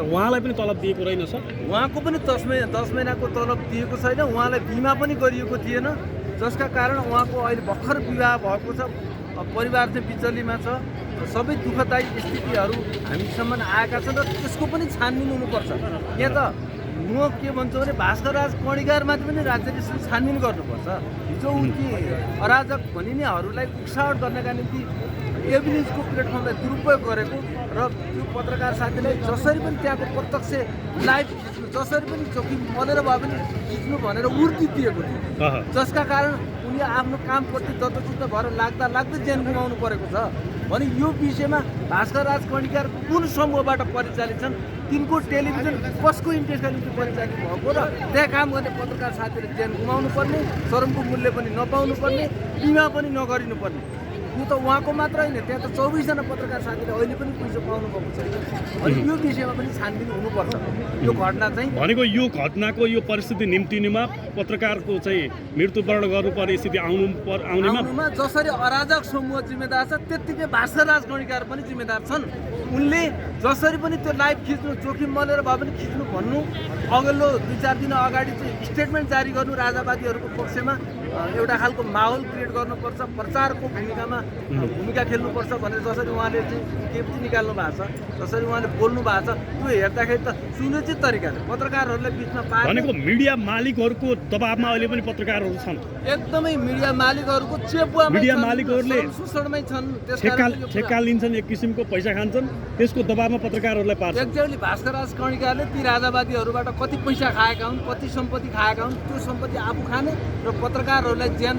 उहाँलाई पनि तलब दिएको रहेन सर? उहाँको पनि 10 महिनाको तलब दिएको छैन। उहाँलाई बिमा पनि गरिएको थिएन, जसका कारण उहाँको अहिले भर्खर विवाह भएको छ, परिवार चाहिँ बिचलीमा छ। सबै दुःखदायी स्थितिहरू हामीसम्म आएका छन् र त्यसको पनि छानबिन हुनुपर्छ। यहाँ त म के भन्छु भने भास्करराज कणिकारमाथि पनि राज्यले छानबिन गर्नुपर्छ। हिजो उनकी अराजक भनिनेहरूलाई उक्साहट गर्नका निम्ति एभिडेन्सको प्लेटफर्मलाई दुरुपयोग गरेको र त्यो पत्रकार साथीलाई जसरी पनि त्यहाँको प्रत्यक्ष लाइभ खिच्नु, जसरी पनि जोखिम मलेर भए पनि खिच्नु भनेर उर्दी दिएको थियो, जसका कारण उनी आफ्नो कामप्रति दत्तचित्त भएर लाग्दै ज्यान गुमाउनु परेको छ। भने यो विषयमा भास्करराज कणिकार कुन समूहबाट परिचालित छन्, तिनको टेलिभिजन कसको इन्ट्रेस्टका निम्ति परिचालित भएको र त्यहाँ काम गर्ने पत्रकार साथीले ज्यान गुमाउनु पर्ने, श्रमको मूल्य पनि नपाउनु पर्ने, बिमा पनि नगरिनु पर्ने। यो त उहाँको मात्र होइन, त्यहाँ त 24 जना पत्रकार साथीले अहिले पनि पैसा पाउनु भएको छैन। अनि यो विषयमा पनि छानबिन हुनुपर्छ। यो घटना चाहिँ भनेको यो घटनाको यो परिस्थिति निम्तिनुमा पत्रकारको चाहिँ मृत्युवरण गर्नुपर्ने स्थिति आउनेमा जसरी अराजक समूह जिम्मेदार छ, त्यत्तिकै भास्करराज कणिकार पनि जिम्मेदार छन्। उनले जसरी पनि त्यो लाइभ खिच्नु, जोखिम मलेर भए पनि खिच्नु भन्नु, अघिल्लो 2-4 दिन अगाडि चाहिँ स्टेटमेन्ट जारी गर्नु, राजावादीहरूको पक्षमा एउटा खालको माहौल क्रिएट गर्नुपर्छ, प्रचारको भूमिका खेल्नुपर्छ भनेर जसरी उहाँले चाहिँ केप्टी निकाल्नु भएको छ, जसरी उहाँले बोल्नु भएको छ, त्यो हेर्दाखेरि त सुनिश्चित तरिकाले पत्रकारहरूलाई बिचमा पार्ने। भनेको मिडिया मालिकहरूको दबावमा अहिले पनि पत्रकारहरू छन्। एकदमै मिडिया मालिकहरूको चेपुवामा, मिडिया मालिकहरूले शोषणमै छन्। ठेक्का लिन्छन्, एक किसिमको पैसा खान्छन्, त्यसको दबावमा पत्रकारहरूलाई पार्छ। एक्ज्याक्टली भास्करराज कणिकारले ती राजावादीहरूबाट कति पैसा खाएका हुन्, कति सम्पत्ति खाएका हुन्, त्यो सम्पत्ति आफू खाने र पत्रकारहरूलाई ज्यान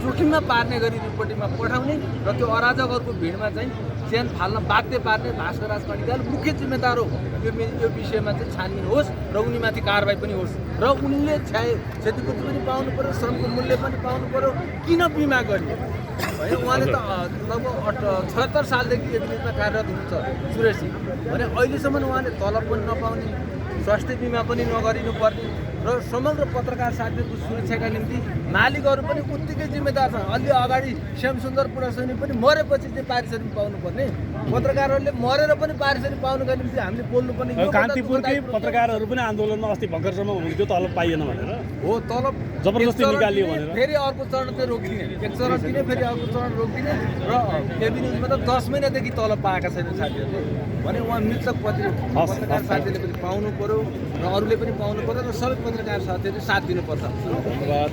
जोखिममा पार्ने गरी रिपोर्टिङमा पठाउने र त्यो अराजकहरूको भिडमा चाहिँ ज्यान फाल्न बाध्य पार्ने भास्करराज कणिकार मुख्य जिम्मेदार हो। यो विषयमा चाहिँ छानबिन होस् र उनीमाथि कारबाही पनि होस् र उनले क्षतिपूर्ति पनि पाउनु पर्यो, श्रमको मूल्य पनि पाउनु पर्यो। किन बिमा गरियो होइन? उहाँले त लगभग 76 सालदेखि एभिडेन्समा कार्यरत हुनुहुन्छ सुरेशजी। भने अहिलेसम्म उहाँले तलब पनि नपाउने, स्वास्थ्य बिमा पनि नगरिनु पर्ने र समग्र पत्रकार साथीहरूको सुरक्षाका निम्ति मालिकहरू पनि उत्तिकै जिम्मेदार छन्। अलि अगाडि श्यामसुन्दर पुरासैनी पनि मरेपछि चाहिँ पारिश्रमिक पाउनुपर्ने, पत्रकारहरूले मरेर पनि पारिश्रमिक पाउनुका निम्ति हामीले बोल्नुपर्ने। कान्तिपुरकै पत्रकारहरू पनि आन्दोलनमा अस्ति भर्खरसम्म हुनुहुन्थ्यो, तलब पाइएन भनेर हो। तलब जबरजस्ती निकालियो भनेर फेरि अर्को चरण चाहिँ रोकिदिने, एक चरण दिने, फेरि अर्को चरण रोकिदिने र एभिडेन्समा त 10 महिनादेखि तलब पाएका छैन साथीहरूले। भने उहाँ मृतक पत्रकार साथीले पनि पाउनु पर्यो र अरूले पनि पाउनु पर्यो र सबै पत्रकार साथीहरूले साथ दिनुपर्छ। धन्यवाद।